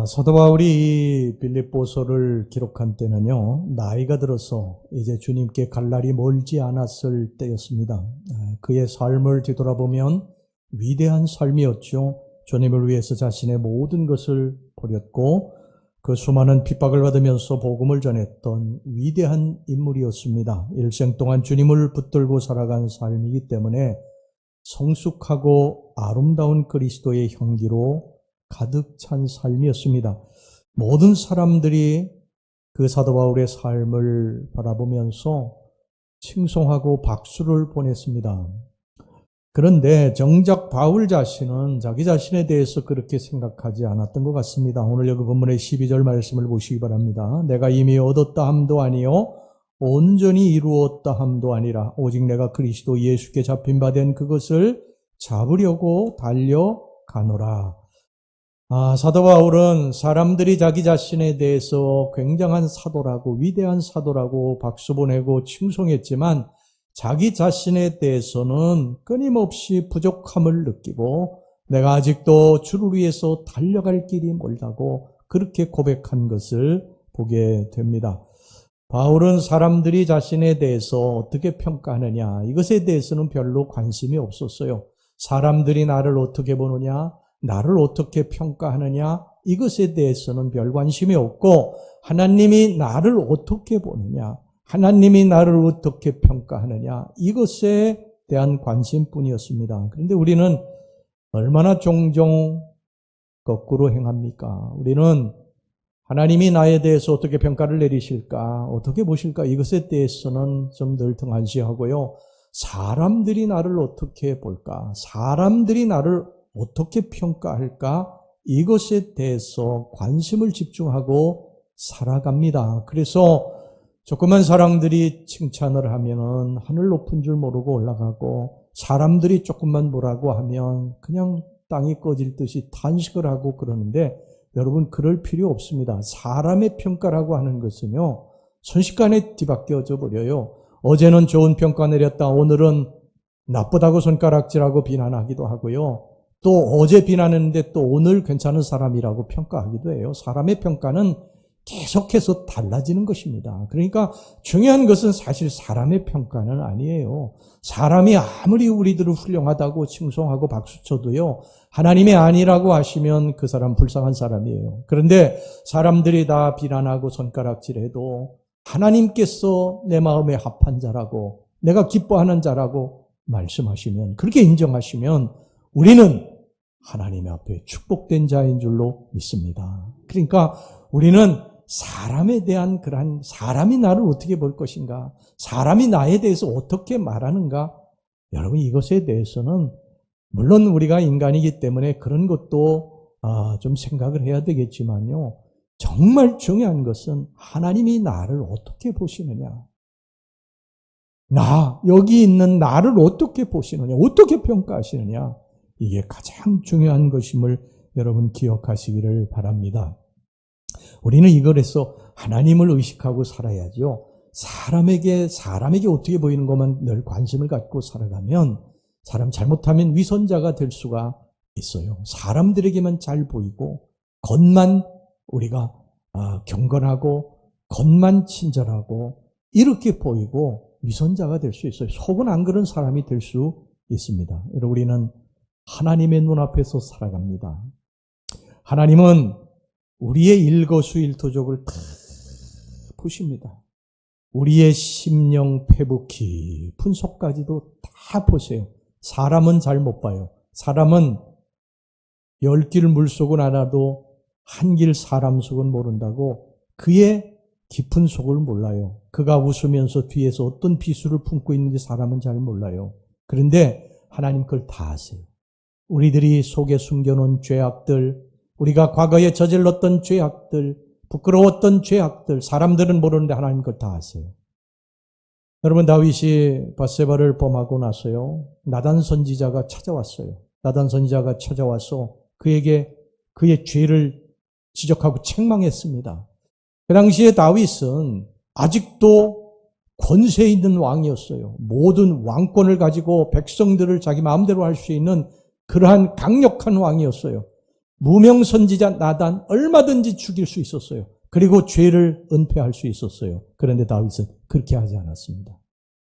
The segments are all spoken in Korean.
사도 바울이 이 빌립보서를 기록한 때는요, 나이가 들어서 이제 주님께 갈 날이 멀지 않았을 때였습니다. 그의 삶을 뒤돌아보면 위대한 삶이었죠. 주님을 위해서 자신의 모든 것을 버렸고 그 수많은 핍박을 받으면서 복음을 전했던 위대한 인물이었습니다. 일생 동안 주님을 붙들고 살아간 삶이기 때문에 성숙하고 아름다운 그리스도의 향기로 가득 찬 삶이었습니다. 모든 사람들이 그 사도 바울의 삶을 바라보면서 칭송하고 박수를 보냈습니다. 그런데 정작 바울 자신은 자기 자신에 대해서 그렇게 생각하지 않았던 것 같습니다. 오늘 여기 본문의 12절 말씀을 보시기 바랍니다. 내가 이미 얻었다 함도 아니요 온전히 이루었다 함도 아니라 오직 내가 그리스도 예수께 잡힌 바 된 그것을 잡으려고 달려가노라. 사도 바울은 사람들이 자기 자신에 대해서 굉장한 사도라고 위대한 사도라고 박수 보내고 칭송했지만 자기 자신에 대해서는 끊임없이 부족함을 느끼고 내가 아직도 주를 위해서 달려갈 길이 멀다고 그렇게 고백한 것을 보게 됩니다. 바울은 사람들이 자신에 대해서 어떻게 평가하느냐 이것에 대해서는 별로 관심이 없었어요. 사람들이 나를 어떻게 보느냐 나를 어떻게 평가하느냐 이것에 대해서는 별 관심이 없고 하나님이 나를 어떻게 보느냐 하나님이 나를 어떻게 평가하느냐 이것에 대한 관심뿐이었습니다. 그런데 우리는 얼마나 종종 거꾸로 행합니까? 우리는 하나님이 나에 대해서 어떻게 평가를 내리실까 어떻게 보실까 이것에 대해서는 좀 늘 등한시하고요. 사람들이 나를 어떻게 볼까 사람들이 나를 어떻게 평가할까? 이것에 대해서 관심을 집중하고 살아갑니다. 그래서 조그만 사람들이 칭찬을 하면은 하늘 높은 줄 모르고 올라가고 사람들이 조금만 뭐라고 하면 그냥 땅이 꺼질 듯이 탄식을 하고 그러는데 여러분 그럴 필요 없습니다. 사람의 평가라고 하는 것은요. 순식간에 뒤바뀌어져 버려요. 어제는 좋은 평가 내렸다. 오늘은 나쁘다고 손가락질하고 비난하기도 하고요. 또 어제 비난했는데 또 오늘 괜찮은 사람이라고 평가하기도 해요. 사람의 평가는 계속해서 달라지는 것입니다. 그러니까 중요한 것은 사실 사람의 평가는 아니에요. 사람이 아무리 우리들을 훌륭하다고 칭송하고 박수쳐도요. 하나님이 아니라고 하시면 그 사람 불쌍한 사람이에요. 그런데 사람들이 다 비난하고 손가락질해도 하나님께서 내 마음에 합한 자라고 내가 기뻐하는 자라고 말씀하시면 그렇게 인정하시면 우리는 하나님 앞에 축복된 자인 줄로 믿습니다. 그러니까 우리는 사람에 대한 그러한 사람이 나를 어떻게 볼 것인가 사람이 나에 대해서 어떻게 말하는가 여러분 이것에 대해서는 물론 우리가 인간이기 때문에 그런 것도 좀 생각을 해야 되겠지만요. 정말 중요한 것은 하나님이 나를 어떻게 보시느냐 여기 있는 나를 어떻게 보시느냐 어떻게 평가하시느냐 이게 가장 중요한 것임을 여러분 기억하시기를 바랍니다. 우리는 이걸에서 하나님을 의식하고 살아야죠. 사람에게 어떻게 보이는 것만 늘 관심을 갖고 살아가면 사람 잘못하면 위선자가 될 수가 있어요. 사람들에게만 잘 보이고 겉만 우리가 경건하고 겉만 친절하고 이렇게 보이고 위선자가 될 수 있어요. 속은 안 그런 사람이 될 수 있습니다. 여러분 우리는 하나님의 눈앞에서 살아갑니다. 하나님은 우리의 일거수일투족을 다 보십니다. 우리의 심령 패부 깊은 속까지도 다 보세요. 사람은 잘 못 봐요. 사람은 10길 물속은 알아도 한 길 사람 속은 모른다고 그의 깊은 속을 몰라요. 그가 웃으면서 뒤에서 어떤 비수를 품고 있는지 사람은 잘 몰라요. 그런데 하나님 그걸 다 아세요. 우리들이 속에 숨겨놓은 죄악들, 우리가 과거에 저질렀던 죄악들, 부끄러웠던 죄악들, 사람들은 모르는데 하나님 그걸 다 아세요. 여러분 다윗이 밧세바를 범하고 나서요. 나단 선지자가 찾아왔어요. 나단 선지자가 찾아와서 그에게 그의 죄를 지적하고 책망했습니다. 그 당시에 다윗은 아직도 권세 있는 왕이었어요. 모든 왕권을 가지고 백성들을 자기 마음대로 할 수 있는 그러한 강력한 왕이었어요. 무명 선지자 나단 얼마든지 죽일 수 있었어요. 그리고 죄를 은폐할 수 있었어요. 그런데 다윗은 그렇게 하지 않았습니다.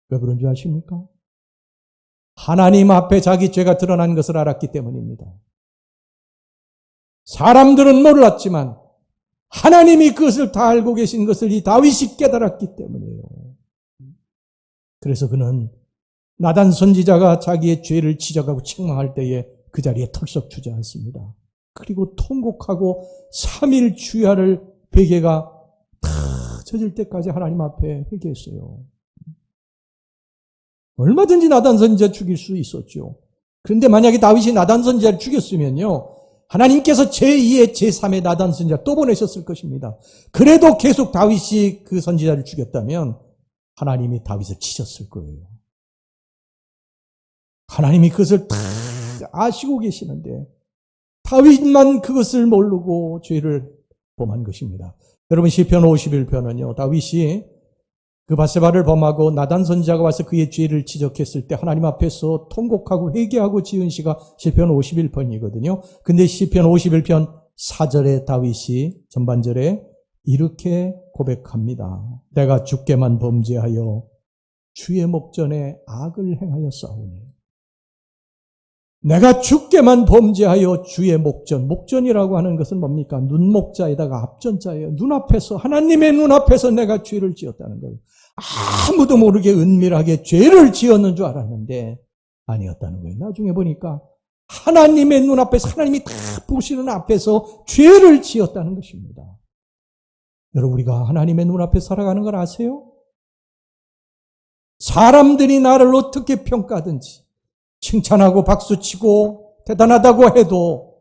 왜 그런 줄 아십니까? 하나님 앞에 자기 죄가 드러난 것을 알았기 때문입니다. 사람들은 몰랐지만 하나님이 그것을 다 알고 계신 것을 이 다윗이 깨달았기 때문이에요. 그래서 그는 나단 선지자가 자기의 죄를 지적하고 책망할 때에 그 자리에 털썩 주저앉습니다. 그리고 통곡하고 3일 주야를 베개가 다 젖을 때까지 하나님 앞에 회개했어요. 얼마든지 나단 선지자 죽일 수 있었죠. 그런데 만약에 다윗이 나단 선지자를 죽였으면요, 하나님께서 제2의 제3의 나단 선지자 또 보내셨을 것입니다. 그래도 계속 다윗이 그 선지자를 죽였다면 하나님이 다윗을 치셨을 거예요. 하나님이 그것을 다 아시고 계시는데 다윗만 그것을 모르고 죄를 범한 것입니다. 여러분 시편 51편은요. 다윗이 그 바세바를 범하고 나단 선지자가 와서 그의 죄를 지적했을 때 하나님 앞에서 통곡하고 회개하고 지은 시가 시편 51편이거든요. 근데 시편 51편 4절에 다윗이 전반절에 이렇게 고백합니다. 내가 주께만 범죄하여 주의 목전에 악을 행하여 싸우니. 내가 주께만 범죄하여 주의 목전이라고 하는 것은 뭡니까? 눈목자에다가 앞전자예요. 눈앞에서, 하나님의 눈앞에서 내가 죄를 지었다는 거예요. 아무도 모르게 은밀하게 죄를 지었는 줄 알았는데 아니었다는 거예요. 나중에 보니까 하나님의 눈앞에서, 하나님이 다 보시는 앞에서 죄를 지었다는 것입니다. 여러분, 우리가 하나님의 눈앞에 살아가는 걸 아세요? 사람들이 나를 어떻게 평가하든지 칭찬하고 박수치고 대단하다고 해도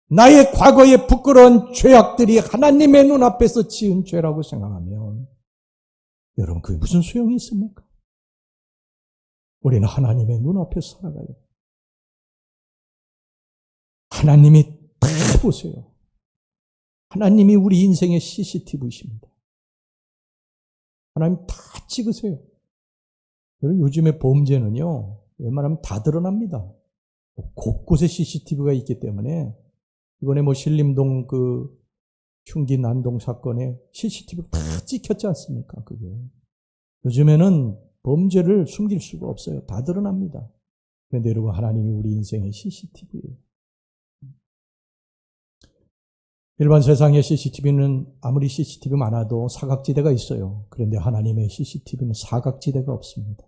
나의 과거의 부끄러운 죄악들이 하나님의 눈앞에서 지은 죄라고 생각하면 여러분 그게 무슨 소용이 있습니까? 우리는 하나님의 눈앞에 살아가요. 하나님이 다 보세요. 하나님이 우리 인생의 CCTV이십니다. 하나님 다 찍으세요. 여러분 요즘에 범죄는요. 웬만하면 다 드러납니다. 곳곳에 CCTV가 있기 때문에 이번에 신림동 흉기 난동 사건에 CCTV가 다 찍혔지 않습니까? 그게 요즘에는 범죄를 숨길 수가 없어요. 다 드러납니다. 그런데 여러분 하나님이 우리 인생의 CCTV예요. 일반 세상의 CCTV는 아무리 CCTV 많아도 사각지대가 있어요. 그런데 하나님의 CCTV는 사각지대가 없습니다.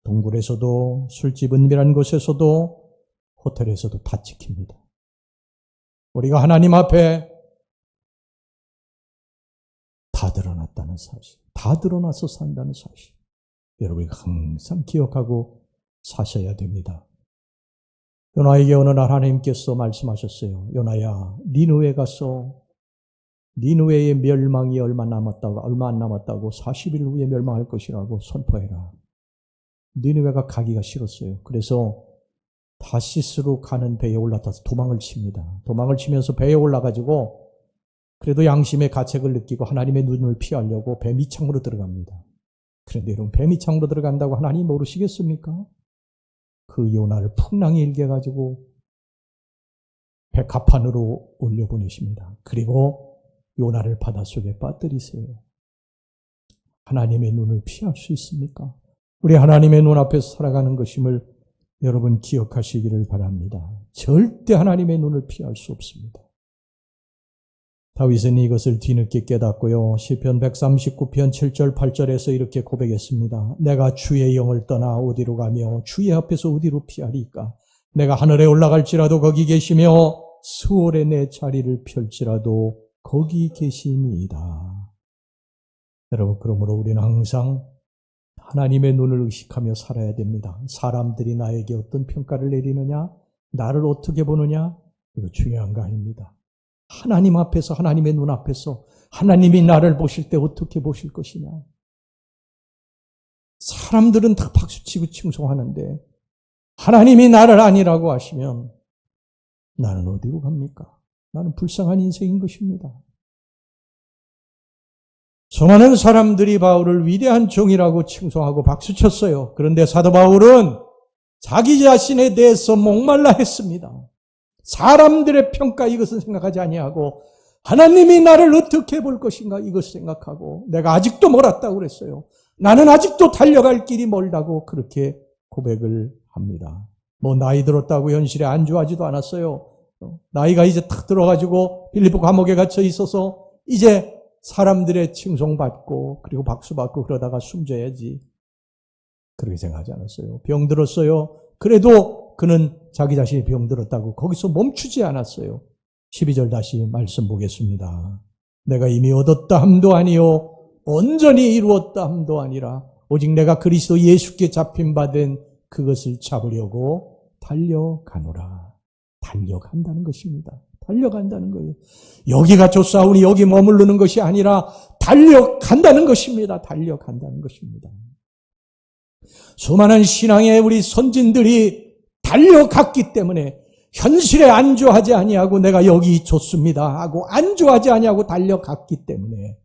동굴에서도 술집 은밀한 곳에서도 호텔에서도 다 지킵니다. 우리가 하나님 앞에 다 드러났다는 사실, 다 드러나서 산다는 사실, 여러분이 항상 기억하고 사셔야 됩니다. 요나에게 어느 날 하나님께서 말씀하셨어요. 요나야, 니느웨 가서 니느웨의 멸망이 얼마 안 남았다고 40일 후에 멸망할 것이라고 선포해라. 니느웨가 가기가 싫었어요. 그래서 다시스로 가는 배에 올라타서 도망을 칩니다. 도망을 치면서 배에 올라가지고 그래도 양심의 가책을 느끼고 하나님의 눈을 피하려고 배 밑창으로 들어갑니다. 그런데 여러분 배 밑창으로 들어간다고 하나님 모르시겠습니까? 그 요나를 풍랑이 일게 가지고 배 갑판으로 올려보내십니다. 그리고 요나를 바닷속에 빠뜨리세요. 하나님의 눈을 피할 수 있습니까? 우리 하나님의 눈앞에서 살아가는 것임을 여러분 기억하시기를 바랍니다. 절대 하나님의 눈을 피할 수 없습니다. 다윗은 이것을 뒤늦게 깨닫고요. 시편 139편 7절 8절에서 이렇게 고백했습니다. 내가 주의 영을 떠나 어디로 가며 주의 앞에서 어디로 피하리까? 내가 하늘에 올라갈지라도 거기 계시며 수월에 내 자리를 펼지라도 거기 계시니이다. 여러분 그러므로 우리는 항상 하나님의 눈을 의식하며 살아야 됩니다. 사람들이 나에게 어떤 평가를 내리느냐, 나를 어떻게 보느냐, 이거 중요한 거 아닙니다. 하나님 앞에서, 하나님의 눈 앞에서 하나님이 나를 보실 때 어떻게 보실 것이냐. 사람들은 다 박수치고 칭송하는데 하나님이 나를 아니라고 하시면 나는 어디로 갑니까? 나는 불쌍한 인생인 것입니다. 수많은 사람들이 바울을 위대한 종이라고 칭송하고 박수쳤어요. 그런데 사도 바울은 자기 자신에 대해서 목말라 했습니다. 사람들의 평가 이것은 생각하지 아니하고 하나님이 나를 어떻게 볼 것인가 이것을 생각하고 내가 아직도 멀었다고 그랬어요. 나는 아직도 달려갈 길이 멀다고 그렇게 고백을 합니다. 뭐 나이 들었다고 현실에 안주하지도 않았어요. 나이가 이제 탁 들어가지고 빌립보 감옥에 갇혀 있어서 이제 사람들의 칭송받고 그리고 박수받고 그러다가 숨져야지. 그렇게 생각하지 않았어요. 병들었어요. 그래도 그는 자기 자신이 병들었다고 거기서 멈추지 않았어요. 12절 다시 말씀 보겠습니다. 내가 이미 얻었다 함도 아니요 온전히 이루었다 함도 아니라 오직 내가 그리스도 예수께 잡힌 바 된 그것을 잡으려고 달려가노라. 달려간다는 것입니다. 달려간다는 거예요. 여기가 좋사오니 여기 머무르는 것이 아니라 달려간다는 것입니다. 달려간다는 것입니다. 수많은 신앙의 우리 선진들이 달려갔기 때문에 현실에 안주하지 아니하고 내가 여기 좋습니다 하고 안주하지 아니하고 달려갔기 때문에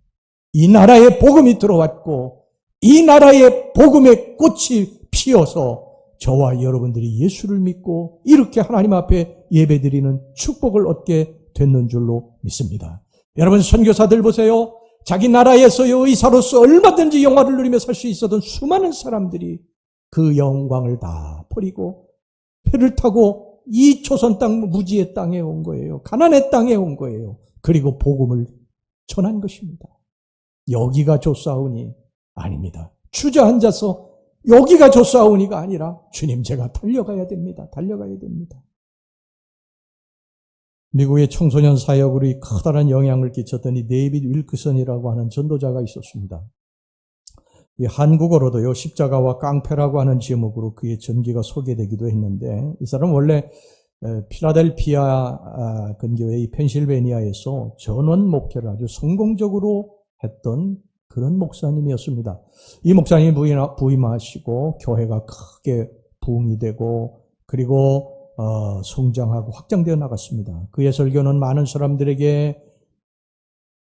이 나라에 복음이 들어왔고 이 나라에 복음의 꽃이 피어서 저와 여러분들이 예수를 믿고 이렇게 하나님 앞에 예배드리는 축복을 얻게 됐는 줄로 믿습니다. 여러분 선교사들 보세요. 자기 나라에서의 의사로서 얼마든지 영화를 누리며 살 수 있었던 수많은 사람들이 그 영광을 다 버리고 배를 타고 이 조선 땅 무지의 땅에 온 거예요. 가나안의 땅에 온 거예요. 그리고 복음을 전한 것입니다. 여기가 좋사오니 아닙니다. 주저앉아서 여기가 좋사오니가 아니라 주님 제가 달려가야 됩니다. 달려가야 됩니다. 미국의 청소년 사역으로 커다란 영향을 끼쳤던 이 데이빗 윌크슨이라고 하는 전도자가 있었습니다. 이 한국어로도요, 십자가와 깡패라고 하는 제목으로 그의 전기가 소개되기도 했는데, 이 사람은 원래 필라델피아 근교의 펜실베니아에서 전원 목회를 아주 성공적으로 했던 그런 목사님이었습니다. 이 목사님이 부임하시고 교회가 크게 부흥이 되고 그리고 성장하고 확장되어 나갔습니다. 그의 설교는 많은 사람들에게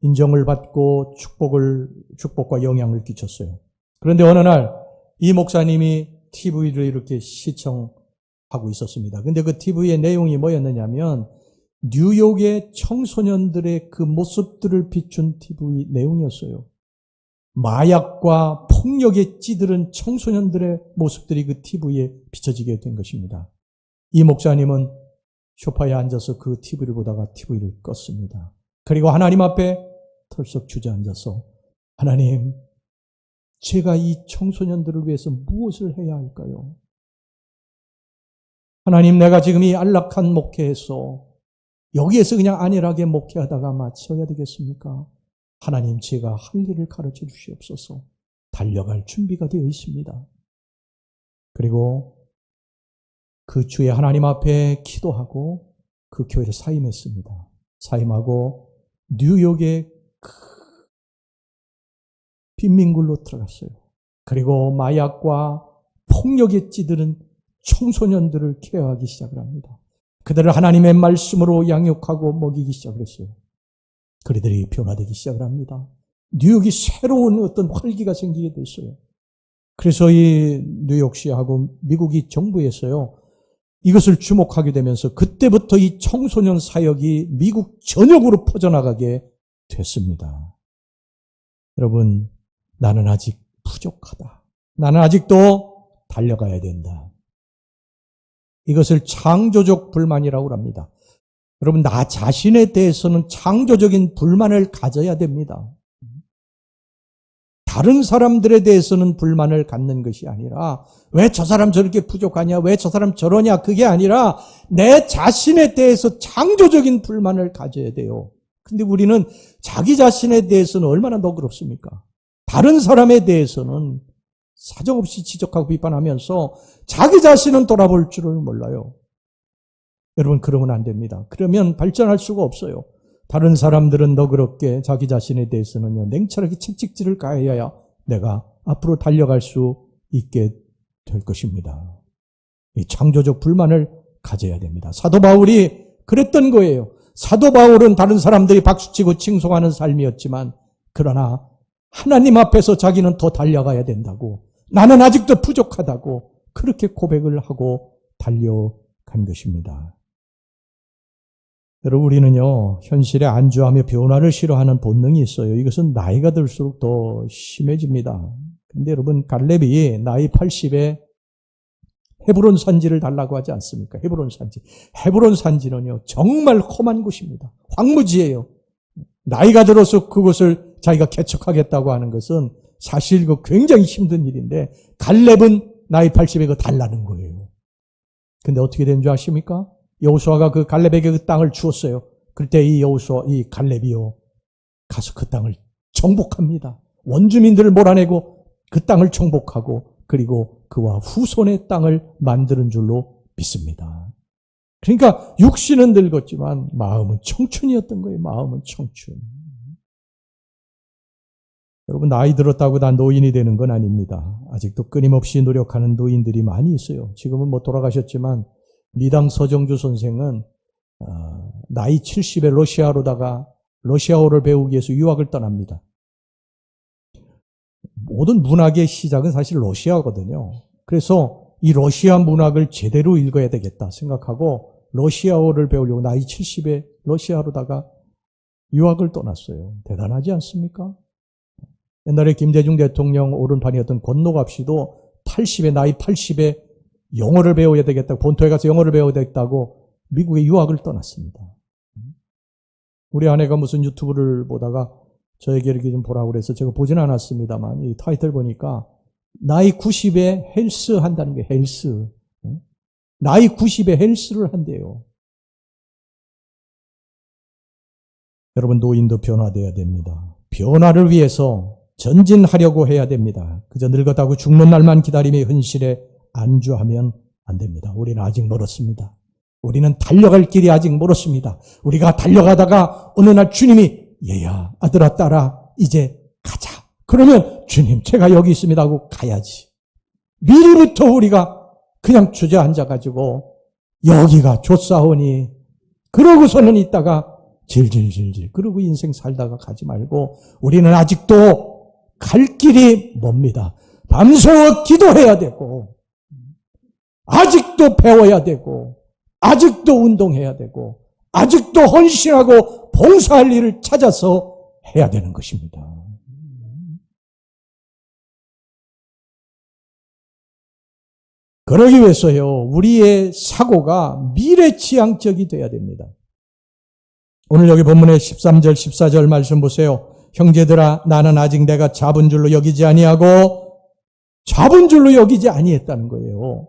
인정을 받고 축복과 영향을 끼쳤어요. 그런데 어느 날 이 목사님이 TV를 이렇게 시청하고 있었습니다. 근데 그 TV의 내용이 뭐였느냐면 뉴욕의 청소년들의 그 모습들을 비춘 TV 내용이었어요. 마약과 폭력에 찌들은 청소년들의 모습들이 그 TV에 비춰지게 된 것입니다. 이 목사님은 소파에 앉아서 그 TV를 보다가 TV를 껐습니다. 그리고 하나님 앞에 털썩 주저앉아서 하나님, 제가 이 청소년들을 위해서 무엇을 해야 할까요? 하나님, 내가 지금 이 안락한 목회에서 여기에서 그냥 안일하게 목회하다가 마쳐야 되겠습니까? 하나님, 제가 할 일을 가르쳐 주시옵소서. 달려갈 준비가 되어 있습니다. 그리고 그 주에 하나님 앞에 기도하고 그 교회를 사임했습니다. 사임하고 뉴욕의 빈민굴로 들어갔어요. 그리고 마약과 폭력에 찌드는 청소년들을 케어하기 시작을 합니다. 그들을 하나님의 말씀으로 양육하고 먹이기 시작을 했어요. 그들이 변화되기 시작을 합니다. 뉴욕이 새로운 어떤 활기가 생기게 됐어요. 그래서 이 뉴욕시하고 미국이 정부에서요, 이것을 주목하게 되면서 그때부터 이 청소년 사역이 미국 전역으로 퍼져나가게 됐습니다. 여러분, 나는 아직 부족하다. 나는 아직도 달려가야 된다. 이것을 창조적 불만이라고 합니다. 여러분, 나 자신에 대해서는 창조적인 불만을 가져야 됩니다. 다른 사람들에 대해서는 불만을 갖는 것이 아니라 왜 저 사람 저렇게 부족하냐, 왜 저 사람 저러냐, 그게 아니라 내 자신에 대해서 창조적인 불만을 가져야 돼요. 근데 우리는 자기 자신에 대해서는 얼마나 너그럽습니까? 다른 사람에 대해서는 사정없이 지적하고 비판하면서 자기 자신은 돌아볼 줄을 몰라요. 여러분, 그러면 안 됩니다. 그러면 발전할 수가 없어요. 다른 사람들은 너그럽게 자기 자신에 대해서는 냉철하게 채찍질을 가해야 내가 앞으로 달려갈 수 있게 될 것입니다. 이 창조적 불만을 가져야 됩니다. 사도 바울이 그랬던 거예요. 사도 바울은 다른 사람들이 박수치고 칭송하는 삶이었지만 그러나 하나님 앞에서 자기는 더 달려가야 된다고, 나는 아직도 부족하다고 그렇게 고백을 하고 달려간 것입니다. 여러분, 우리는요, 현실에 안주하며 변화를 싫어하는 본능이 있어요. 이것은 나이가 들수록 더 심해집니다. 근데 여러분, 갈렙이 나이 80에 헤브론 산지를 달라고 하지 않습니까? 헤브론 산지. 헤브론 산지는요, 정말 험한 곳입니다. 황무지예요. 나이가 들어서 그곳을 자기가 개척하겠다고 하는 것은 사실 그 굉장히 힘든 일인데, 갈렙은 나이 80에 그 달라는 거예요. 근데 어떻게 된 줄 아십니까? 여호수아가 그 갈렙에게 그 땅을 주었어요. 그때 이 갈렙이요, 가서 그 땅을 정복합니다. 원주민들을 몰아내고 그 땅을 정복하고, 그리고 그와 후손의 땅을 만드는 줄로 믿습니다. 그러니까 육신은 늙었지만 마음은 청춘이었던 거예요. 마음은 청춘. 여러분, 나이 들었다고 다 노인이 되는 건 아닙니다. 아직도 끊임없이 노력하는 노인들이 많이 있어요. 지금은 뭐 돌아가셨지만 미당 서정주 선생은 나이 70에 러시아로다가 러시아어를 배우기 위해서 유학을 떠납니다. 모든 문학의 시작은 사실 러시아거든요. 그래서 이 러시아 문학을 제대로 읽어야 되겠다 생각하고 러시아어를 배우려고 나이 70에 러시아로다가 유학을 떠났어요. 대단하지 않습니까? 옛날에 김대중 대통령 오른판이었던 권노갑 씨도 나이 80에 영어를 배워야 되겠다고, 본토에 가서 영어를 배워야 되겠다고 미국에 유학을 떠났습니다. 우리 아내가 무슨 유튜브를 보다가 저에게 이렇게 좀 보라고 그래서 제가 보진 않았습니다만 이 타이틀 보니까 나이 90에 헬스 한다는 게 헬스. 나이 90에 헬스를 한대요. 여러분, 노인도 변화되어야 됩니다. 변화를 위해서 전진하려고 해야 됩니다. 그저 늙었다고 죽는 날만 기다리며 현실에 안주하면 안 됩니다. 우리는 아직 멀었습니다. 우리는 달려갈 길이 아직 멀었습니다. 우리가 달려가다가 어느 날 주님이 얘야, 아들아, 딸아, 이제 가자. 그러면 주님, 제가 여기 있습니다 하고 가야지. 미리부터 우리가 그냥 주저앉아가지고 여기가 좋사오니 그러고서는 있다가 질질질질 그러고 인생 살다가 가지 말고 우리는 아직도 갈 길이 멉니다. 밤새워 기도해야 되고 아직도 배워야 되고 아직도 운동해야 되고 아직도 헌신하고 봉사할 일을 찾아서 해야 되는 것입니다. 그러기 위해서요, 우리의 사고가 미래지향적이 돼야 됩니다. 오늘 여기 본문의 13절, 14절 말씀 보세요. 형제들아, 나는 아직 내가 잡은 줄로 여기지 아니하고 잡은 줄로 여기지 아니했다는 거예요.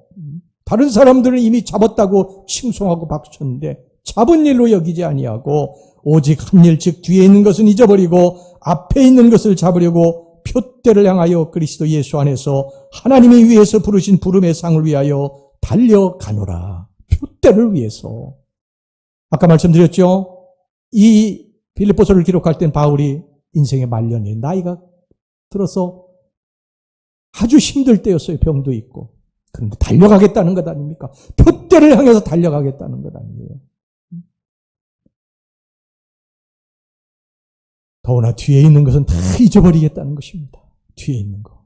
다른 사람들은 이미 잡았다고 칭송하고 박수쳤는데 잡은 일로 여기지 아니하고 오직 한 일, 즉 뒤에 있는 것은 잊어버리고 앞에 있는 것을 잡으려고 표대를 향하여 그리스도 예수 안에서 하나님이 위해서 부르신 부름의 상을 위하여 달려가노라. 표대를 위해서. 아까 말씀드렸죠? 이 빌립보서를 기록할 땐 바울이 인생의 말년에 나이가 들어서 아주 힘들 때였어요. 병도 있고. 그런데 달려가겠다는 것 아닙니까? 표대를 향해서 달려가겠다는 것 아니에요. 더구나 뒤에 있는 것은 다 잊어버리겠다는 것입니다. 뒤에 있는 거.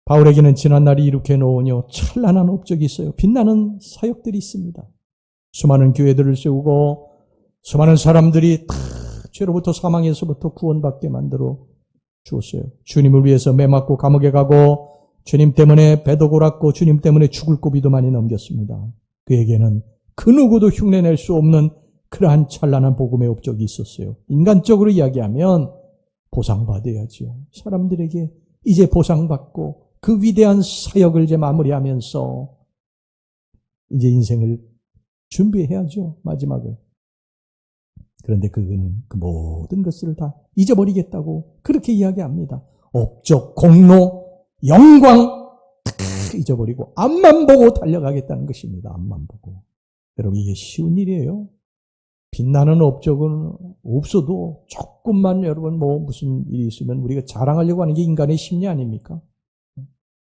바울에게는 지난날이 이렇게 놓으며 찬란한 업적이 있어요. 빛나는 사역들이 있습니다. 수많은 교회들을 세우고 수많은 사람들이 다 죄로부터 사망에서부터 구원받게 만들어 주었어요. 주님을 위해서 매 맞고 감옥에 가고 주님 때문에 배도 골았고 주님 때문에 죽을 고비도 많이 넘겼습니다. 그에게는 그 누구도 흉내낼 수 없는 그러한 찬란한 복음의 업적이 있었어요. 인간적으로 이야기하면 보상받아야죠. 사람들에게 이제 보상받고 그 위대한 사역을 이제 마무리하면서 이제 인생을 준비해야죠. 마지막을. 그런데 그는 그 모든 것을 다 잊어버리겠다고 그렇게 이야기합니다. 업적, 공로, 영광 다 잊어버리고 앞만 보고 달려가겠다는 것입니다. 앞만 보고. 여러분, 이게 쉬운 일이에요. 빛나는 업적은 없어도 조금만 여러분 무슨 일이 있으면 우리가 자랑하려고 하는 게 인간의 심리 아닙니까?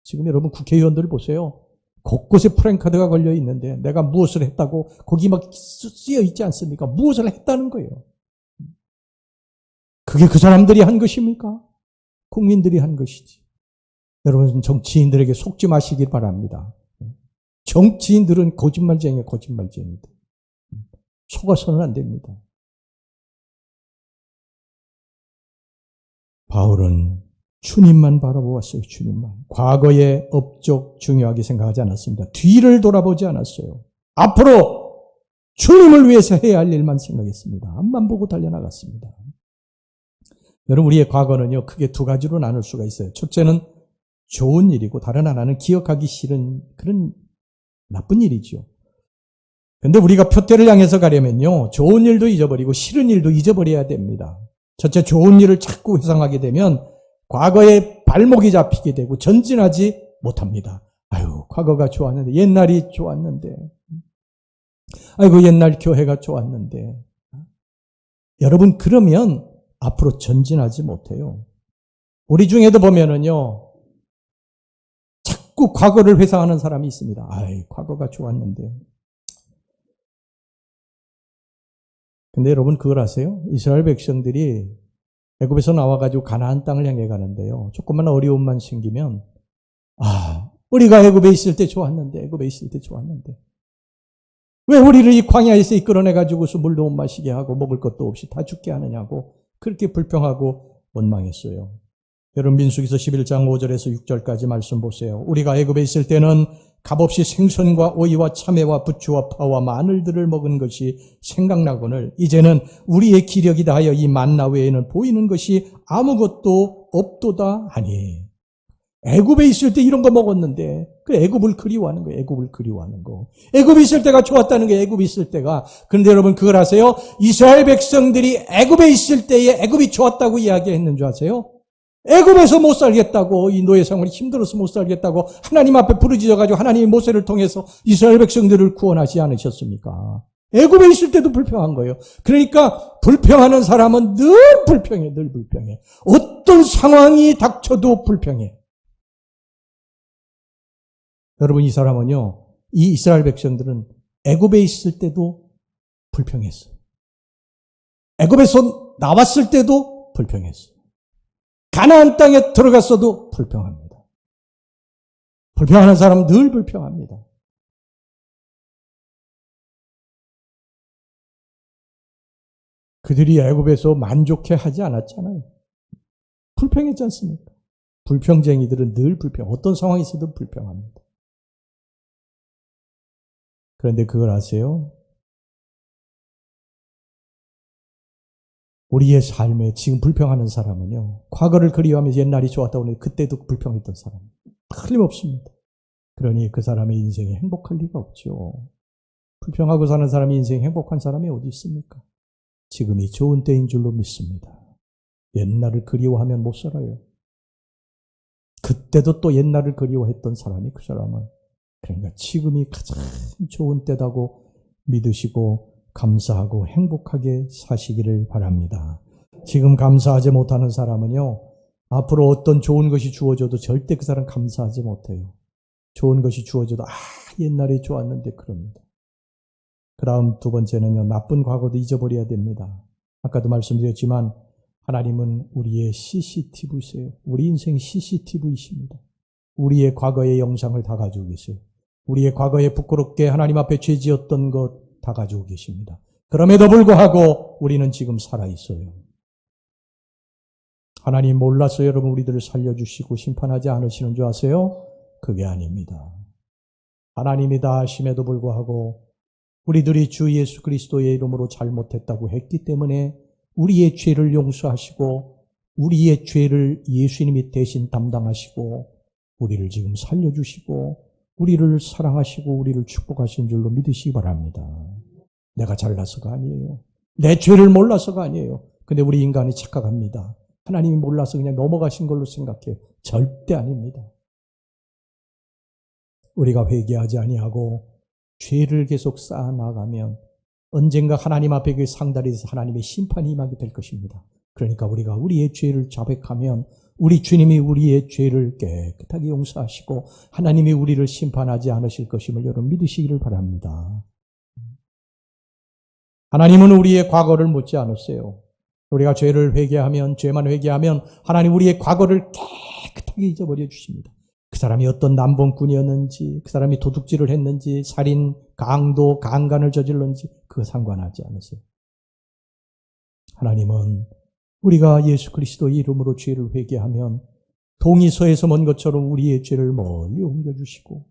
지금 여러분 국회의원들 보세요. 곳곳에 프랭카드가 걸려 있는데 내가 무엇을 했다고 거기 막 쓰여 있지 않습니까? 무엇을 했다는 거예요. 그게 그 사람들이 한 것입니까? 국민들이 한 것이지. 여러분, 정치인들에게 속지 마시길 바랍니다. 정치인들은 거짓말쟁이들. 속아서는 안 됩니다. 바울은 주님만 바라보았어요. 주님만. 과거의 업적 중요하게 생각하지 않았습니다. 뒤를 돌아보지 않았어요. 앞으로 주님을 위해서 해야 할 일만 생각했습니다. 앞만 보고 달려나갔습니다. 여러분, 우리의 과거는요, 크게 두 가지로 나눌 수가 있어요. 첫째는 좋은 일이고 다른 하나는 기억하기 싫은 그런 나쁜 일이죠. 그런데 우리가 표대를 향해서 가려면요, 좋은 일도 잊어버리고 싫은 일도 잊어버려야 됩니다. 첫째, 좋은 일을 자꾸 회상하게 되면 과거에 발목이 잡히게 되고 전진하지 못합니다. 아유, 과거가 좋았는데, 옛날이 좋았는데, 아이고, 옛날 교회가 좋았는데. 여러분, 그러면 앞으로 전진하지 못해요. 우리 중에도 보면은요, 자꾸 과거를 회상하는 사람이 있습니다. 아이, 과거가 좋았는데. 근데 여러분, 그걸 아세요? 이스라엘 백성들이 애굽에서 나와가지고 가나안 땅을 향해 가는데요, 조금만 어려움만 생기면, 우리가 애굽에 있을 때 좋았는데, 애굽에 있을 때 좋았는데. 왜 우리를 이 광야에서 이끌어내가지고서 물도 못 마시게 하고 먹을 것도 없이 다 죽게 하느냐고 그렇게 불평하고 원망했어요. 여러분, 민수기서 11장 5절에서 6절까지 말씀 보세요. 우리가 애굽에 있을 때는 값없이 생선과 오이와 참외와 부추와 파와 마늘들을 먹은 것이 생각나거늘 이제는 우리의 기력이 다하여 이 만나 외에는 보이는 것이 아무것도 없도다 하니. 애굽에 있을 때 이런 거 먹었는데 그 애굽을 그리워하는 거예요. 애굽을 그리워하는 거. 애굽에 있을 때가 좋았다는 게 애굽에 있을 때가. 그런데 여러분, 그걸 아세요? 이스라엘 백성들이 애굽에 있을 때에 애굽이 좋았다고 이야기했는 줄 아세요? 애굽에서 못 살겠다고, 이 노예 생활이 힘들어서 못 살겠다고 하나님 앞에 부르짖어가지고 하나님이 모세를 통해서 이스라엘 백성들을 구원하지 않으셨습니까? 애굽에 있을 때도 불평한 거예요. 그러니까 불평하는 사람은 늘 불평해, 늘 불평해. 어떤 상황이 닥쳐도 불평해. 여러분, 이 사람은요, 이 이스라엘 백성들은 애굽에 있을 때도 불평했어요. 애굽에서 나왔을 때도 불평했어요. 가나안 땅에 들어갔어도 불평합니다. 불평하는 사람은 늘 불평합니다. 그들이 애굽에서 만족해 하지 않았잖아요. 불평했지 않습니까? 불평쟁이들은 늘 불평, 어떤 상황이 있어도 불평합니다. 그런데 그걸 아세요? 우리의 삶에 지금 불평하는 사람은요, 과거를 그리워하면서 옛날이 좋았다고 하는데 그때도 불평했던 사람, 틀림없습니다. 그러니 그 사람의 인생이 행복할 리가 없죠. 불평하고 사는 사람이 인생이 행복한 사람이 어디 있습니까? 지금이 좋은 때인 줄로 믿습니다. 옛날을 그리워하면 못 살아요. 그때도 또 옛날을 그리워했던 사람이 그 사람은, 그러니까 지금이 가장 좋은 때다고 믿으시고 감사하고 행복하게 사시기를 바랍니다. 지금 감사하지 못하는 사람은요, 앞으로 어떤 좋은 것이 주어져도 절대 그 사람 감사하지 못해요. 좋은 것이 주어져도 옛날에 좋았는데 그럽니다. 그 다음 두 번째는요, 나쁜 과거도 잊어버려야 됩니다. 아까도 말씀드렸지만 하나님은 우리의 CCTV세요. 우리 인생 CCTV이십니다. 우리의 과거의 영상을 다 가지고 계세요. 우리의 과거에 부끄럽게 하나님 앞에 죄 지었던 것 다 가지고 계십니다. 그럼에도 불구하고 우리는 지금 살아있어요. 하나님 몰라서 여러분 우리들을 살려주시고 심판하지 않으시는 줄 아세요? 그게 아닙니다. 하나님이 다 아심에도 불구하고 우리들이 주 예수 그리스도의 이름으로 잘못했다고 했기 때문에 우리의 죄를 용서하시고 우리의 죄를 예수님이 대신 담당하시고 우리를 지금 살려주시고 우리를 사랑하시고 우리를 축복하신 줄로 믿으시기 바랍니다. 내가 잘나서가 아니에요. 내 죄를 몰라서가 아니에요. 근데 우리 인간이 착각합니다. 하나님이 몰라서 그냥 넘어가신 걸로 생각해요. 절대 아닙니다. 우리가 회개하지 아니하고 죄를 계속 쌓아나가면 언젠가 하나님 앞에 그 상달에서 하나님의 심판이 임하게 될 것입니다. 그러니까 우리가 우리의 죄를 자백하면 우리 주님이 우리의 죄를 깨끗하게 용서하시고 하나님이 우리를 심판하지 않으실 것임을 여러분 믿으시기를 바랍니다. 하나님은 우리의 과거를 묻지 않으세요. 우리가 죄를 회개하면, 죄만 회개하면 하나님 우리의 과거를 깨끗하게 잊어버려 주십니다. 그 사람이 어떤 남봉꾼이었는지, 그 사람이 도둑질을 했는지, 살인, 강도, 강간을 저질렀는지 그거 상관하지 않으세요. 하나님은 우리가 예수 그리스도의 이름으로 죄를 회개하면 동이서에서 먼 것처럼 우리의 죄를 멀리 옮겨주시고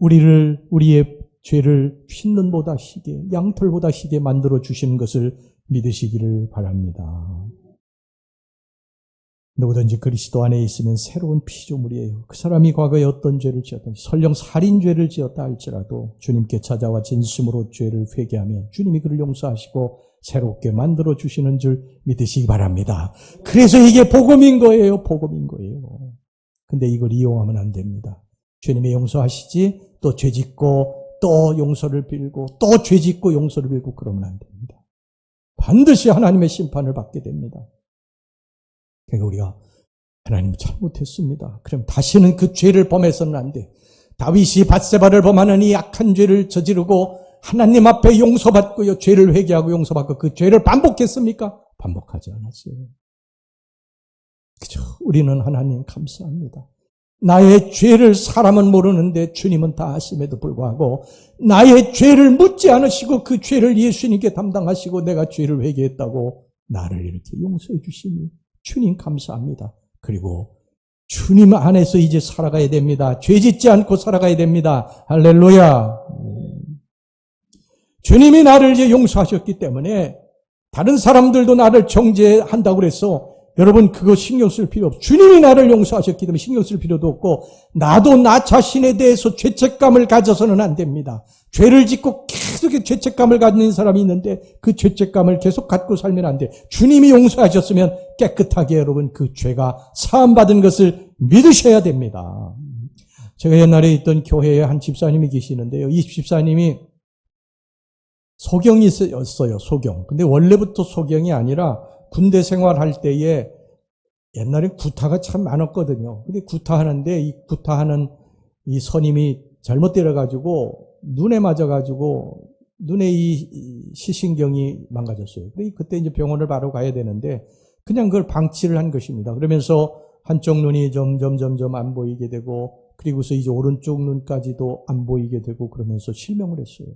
우리의 죄를 흰눈보다 희게, 양털보다 희게 만들어 주시는 것을 믿으시기를 바랍니다. 누구든지 그리스도 안에 있으면 새로운 피조물이에요. 그 사람이 과거에 어떤 죄를 지었든지, 설령 살인죄를 지었다 할지라도 주님께 찾아와 진심으로 죄를 회개하면 주님이 그를 용서하시고 새롭게 만들어 주시는 줄 믿으시기 바랍니다. 그래서 이게 복음인 거예요. 복음인 거예요. 근데 이걸 이용하면 안 됩니다. 주님이 용서하시지 또 죄짓고 또 용서를 빌고 또 죄짓고 용서를 빌고 그러면 안 됩니다. 반드시 하나님의 심판을 받게 됩니다. 그러니까 우리가 하나님 잘못했습니다. 그럼 다시는 그 죄를 범해서는 안 돼. 다윗이 밧세바를 범하는 이 악한 죄를 저지르고 하나님 앞에 용서받고요. 죄를 회개하고 용서받고 그 죄를 반복했습니까? 반복하지 않았어요. 그죠? 우리는 하나님 감사합니다. 나의 죄를 사람은 모르는데 주님은 다 아심에도 불구하고 나의 죄를 묻지 않으시고 그 죄를 예수님께 담당하시고 내가 죄를 회개했다고 나를 이렇게 용서해 주시니 주님 감사합니다. 그리고 주님 안에서 이제 살아가야 됩니다. 죄 짓지 않고 살아가야 됩니다. 할렐루야. 주님이 나를 이제 용서하셨기 때문에 다른 사람들도 나를 정죄한다고 그래서 여러분 그거 신경 쓸 필요 없어요. 주님이 나를 용서하셨기 때문에 신경 쓸 필요도 없고 나도 나 자신에 대해서 죄책감을 가져서는 안 됩니다. 죄를 짓고 계속 죄책감을 가지는 사람이 있는데 그 죄책감을 계속 갖고 살면 안 돼. 주님이 용서하셨으면 깨끗하게 여러분 그 죄가 사함받은 것을 믿으셔야 됩니다. 제가 옛날에 있던 교회에 한 집사님이 계시는데요. 이 집사님이 소경이었어요. 소경. 근데 원래부터 소경이 아니라 군대 생활할 때에 옛날에 구타가 참 많았거든요. 근데 구타하는데 이 구타하는 이 선임이 잘못 때려가지고 눈에 맞아가지고 눈에 이 시신경이 망가졌어요. 그때 이제 병원을 바로 가야 되는데 그냥 그걸 방치를 한 것입니다. 그러면서 한쪽 눈이 점점 안 보이게 되고 그리고서 이제 오른쪽 눈까지도 안 보이게 되고 그러면서 실명을 했어요.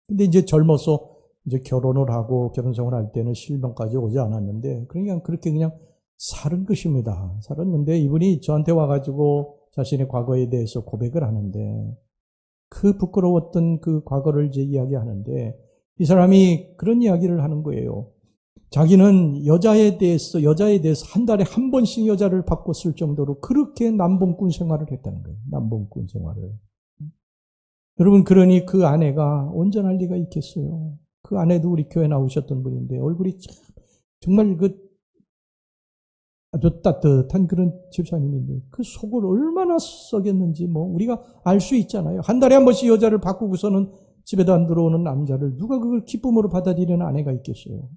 근데 이제 젊어서 이제 결혼을 하고 결혼 생활할 때는 실명까지 오지 않았는데 그러니까 그렇게 그냥 살은 것입니다. 살았는데 이분이 저한테 와가지고 자신의 과거에 대해서 고백을 하는데 그 부끄러웠던 그 과거를 이제 이야기하는데 이 사람이 그런 이야기를 하는 거예요. 자기는 여자에 대해서 한 달에 한 번씩 여자를 바꿨을 정도로 그렇게 남봉꾼 생활을 했다는 거예요. 남봉꾼 생활을. 여러분 그러니 그 아내가 온전할 리가 있겠어요. 그 아내도 우리 교회 나오셨던 분인데 얼굴이 정말 아주 따뜻한 그런 집사님인데 그 속을 얼마나 썩였는지 우리가 알 수 있잖아요. 한 달에 한 번씩 여자를 바꾸고서는 집에도 안 들어오는 남자를 누가 그걸 기쁨으로 받아들이는 아내가 있겠어요.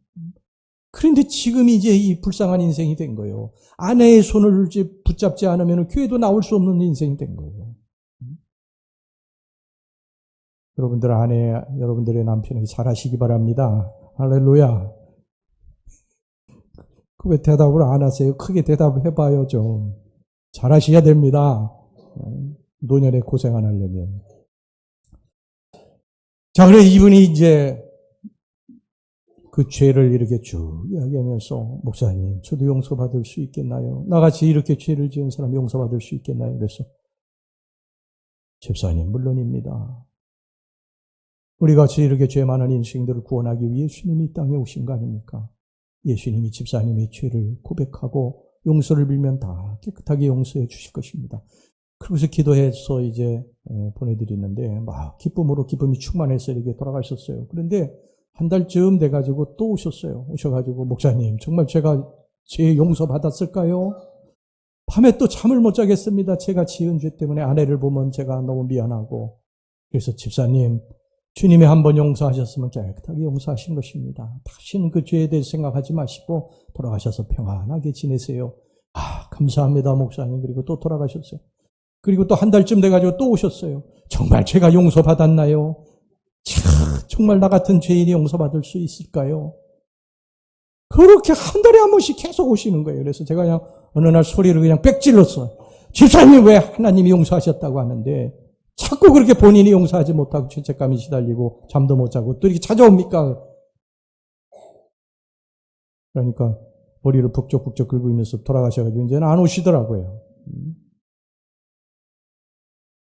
그런데 지금 이제 이 불쌍한 인생이 된 거예요. 아내의 손을 이제 붙잡지 않으면 교회도 나올 수 없는 인생이 된 거예요. 여러분들의 남편에게 잘하시기 바랍니다. 할렐루야. 왜 대답을 안 하세요? 크게 대답해봐요, 좀. 잘하셔야 됩니다. 노년에 고생 안 하려면. 자, 그래, 이분이 이제 그 죄를 이렇게 쭉 이야기하면서, 목사님, 저도 용서받을 수 있겠나요? 나같이 이렇게 죄를 지은 사람 용서받을 수 있겠나요? 그래서, 집사님, 물론입니다. 우리같이 이렇게 죄 많은 인생들을 구원하기 위해 예수님이 이 땅에 오신 거 아닙니까? 예수님이 집사님의 죄를 고백하고 용서를 빌면 다 깨끗하게 용서해 주실 것입니다. 그러고서 기도해서 이제 보내드리는데 막 기쁨이 충만해서 이렇게 돌아가셨어요. 그런데 한 달쯤 돼가지고 또 오셔가지고 목사님 정말 제가 죄 용서 받았을까요? 밤에 또 잠을 못 자겠습니다. 제가 지은 죄 때문에 아내를 보면 제가 너무 미안하고 그래서 집사님 주님이 한번 용서하셨으면 깨끗하게 용서하신 것입니다. 다시는 그 죄에 대해서 생각하지 마시고 돌아가셔서 평안하게 지내세요. 감사합니다 목사님. 그리고 또 돌아가셨어요. 그리고 또 한 달쯤 돼가지고 또 오셨어요. 정말 제가 용서받았나요? 정말 나 같은 죄인이 용서받을 수 있을까요? 그렇게 한 달에 한 번씩 계속 오시는 거예요. 그래서 제가 그냥 어느 날 소리를 그냥 빽 질렀어요. 집사님이 왜 하나님이 용서하셨다고 하는데 자꾸 그렇게 본인이 용서하지 못하고 죄책감이 시달리고 잠도 못 자고 또 이렇게 찾아옵니까? 그러니까 머리를 북적북적 긁으면서 돌아가셔가지고 이제는 안 오시더라고요.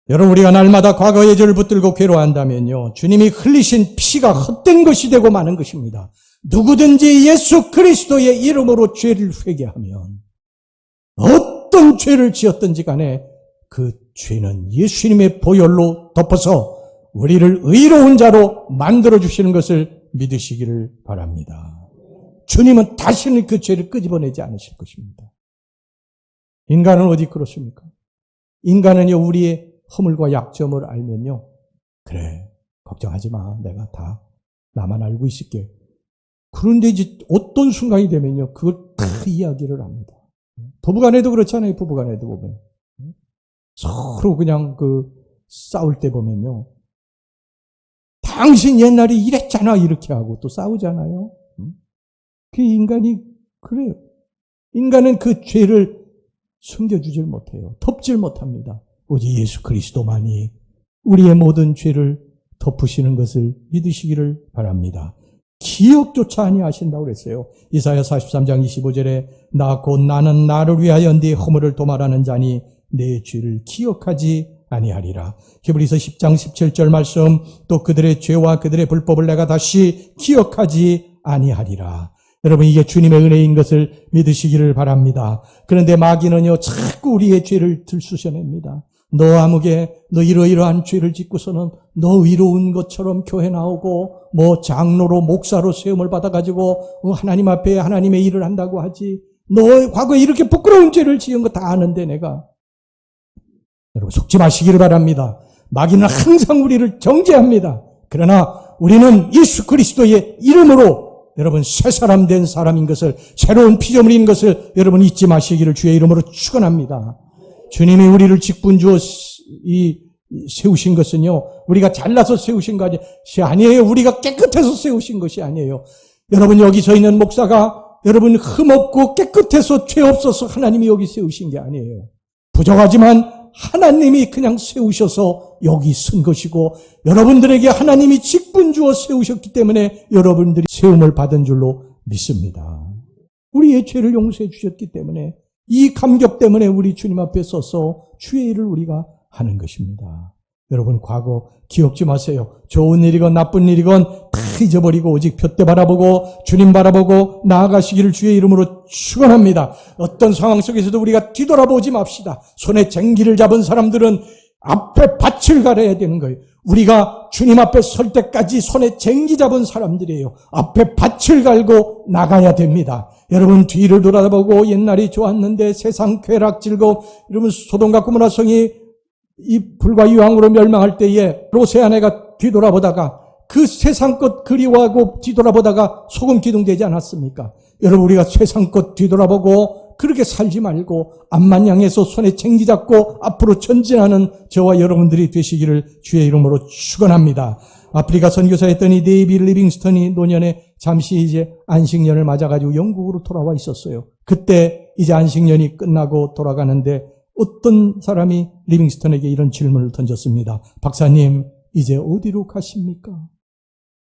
여러분, 우리가 날마다 과거의 죄를 붙들고 괴로워한다면요, 주님이 흘리신 피가 헛된 것이 되고 마는 것입니다. 누구든지 예수 그리스도의 이름으로 죄를 회개하면 어떤 죄를 지었든지 간에 그 죄는 예수님의 보혈로 덮어서 우리를 의로운 자로 만들어주시는 것을 믿으시기를 바랍니다. 주님은 다시는 그 죄를 끄집어내지 않으실 것입니다. 인간은 어디 그렇습니까? 인간은요, 우리의 허물과 약점을 알면요, 그래, 걱정하지 마. 내가 다 나만 알고 있을게. 그런데 이제 어떤 순간이 되면요, 그걸 다 이야기를 합니다. 부부간에도 그렇잖아요. 부부간에도 보면 서로 그냥 싸울 때 보면요, 당신 옛날에 이랬잖아 이렇게 하고 또 싸우잖아요. 그 인간이 그래요. 인간은 그 죄를 숨겨주질 못해요. 덮질 못합니다. 오직 예수 그리스도만이 우리의 모든 죄를 덮으시는 것을 믿으시기를 바랍니다. 기억조차 아니하신다고 그랬어요. 이사야 43장 25절에 나 곧 나는 나를 위하여 네 허물을 도말하는 자니 내 죄를 기억하지 아니하리라. 히브리서 10장 17절 말씀, 또 그들의 죄와 그들의 불법을 내가 다시 기억하지 아니하리라. 여러분, 이게 주님의 은혜인 것을 믿으시기를 바랍니다. 그런데 마귀는요, 자꾸 우리의 죄를 들쑤셔냅니다. 너 아무개, 너 이러이러한 죄를 짓고서는 너 의로운 것처럼 교회 나오고 장로로 목사로 세움을 받아가지고 하나님 앞에 하나님의 일을 한다고 하지. 너 과거에 이렇게 부끄러운 죄를 지은 거 다 아는데 내가. 여러분, 속지 마시기를 바랍니다. 마귀는 항상 우리를 정죄합니다. 그러나 우리는 예수 그리스도의 이름으로 여러분 새 사람 된 사람인 것을, 새로운 피조물인 것을 여러분 잊지 마시기를 주의 이름으로 축원합니다. 주님이 우리를 직분주어 세우신 것은요, 우리가 잘나서 세우신 것이 아니에요. 우리가 깨끗해서 세우신 것이 아니에요. 여러분, 여기 서 있는 목사가 여러분 흠없고 깨끗해서 죄 없어서 하나님이 여기 세우신 게 아니에요. 부족하지만 하나님이 그냥 세우셔서 여기 쓴 것이고, 여러분들에게 하나님이 직분 주어 세우셨기 때문에 여러분들이 세움을 받은 줄로 믿습니다. 우리의 죄를 용서해 주셨기 때문에, 이 감격 때문에 우리 주님 앞에 서서 주의 일을 우리가 하는 것입니다. 여러분, 과거 기억지 마세요. 좋은 일이건 나쁜 일이건 다 잊어버리고 오직 푯대 바라보고 주님 바라보고 나아가시기를 주의 이름으로 축원합니다. 어떤 상황 속에서도 우리가 뒤돌아보지 맙시다. 손에 쟁기를 잡은 사람들은 앞에 밭을 갈아야 되는 거예요. 우리가 주님 앞에 설 때까지 손에 쟁기 잡은 사람들이에요. 앞에 밭을 갈고 나가야 됩니다. 여러분, 뒤를 돌아보고 옛날이 좋았는데 세상 쾌락 즐거움, 여러분 소돔과 고모라 성이 이 불과 유황으로 멸망할 때에 롯의 아내가 뒤돌아보다가 그 세상 것 그리워하고 뒤돌아보다가 소금 기둥 되지 않았습니까? 여러분, 우리가 세상 것 뒤돌아보고 그렇게 살지 말고 앞만 향해서 손에 쟁기 잡고 앞으로 전진하는 저와 여러분들이 되시기를 주의 이름으로 축원합니다. 아프리카 선교사였던 이 데이비 리빙스턴이 노년에 잠시 이제 안식년을 맞아가지고 영국으로 돌아와 있었어요. 그때 이제 안식년이 끝나고 돌아가는데 어떤 사람이 리빙스턴에게 이런 질문을 던졌습니다. 박사님, 이제 어디로 가십니까?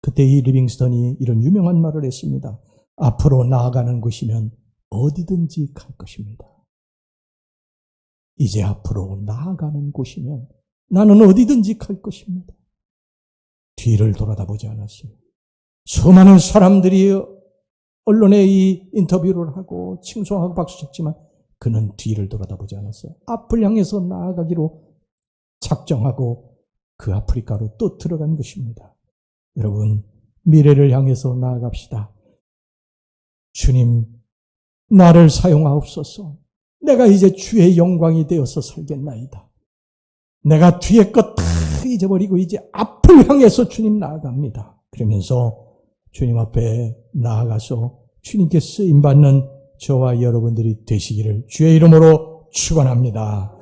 그때 이 리빙스턴이 이런 유명한 말을 했습니다. 앞으로 나아가는 곳이면 어디든지 갈 것입니다. 이제 앞으로 나아가는 곳이면 나는 어디든지 갈 것입니다. 뒤를 돌아다보지 않았어요. 수많은 사람들이 언론에 이 인터뷰를 하고 칭송하고 박수쳤지만 그는 뒤를 돌아다보지 않았어요. 앞을 향해서 나아가기로 작정하고 그 아프리카로 또 들어간 것입니다. 여러분, 미래를 향해서 나아갑시다. 주님, 나를 사용하옵소서. 내가 이제 주의 영광이 되어서 살겠나이다. 내가 뒤에 것 다 잊어버리고 이제 앞을 향해서 주님 나아갑니다. 그러면서 주님 앞에 나아가서 주님께 쓰임받는 저와 여러분들이 되시기를 주의 이름으로 축원합니다.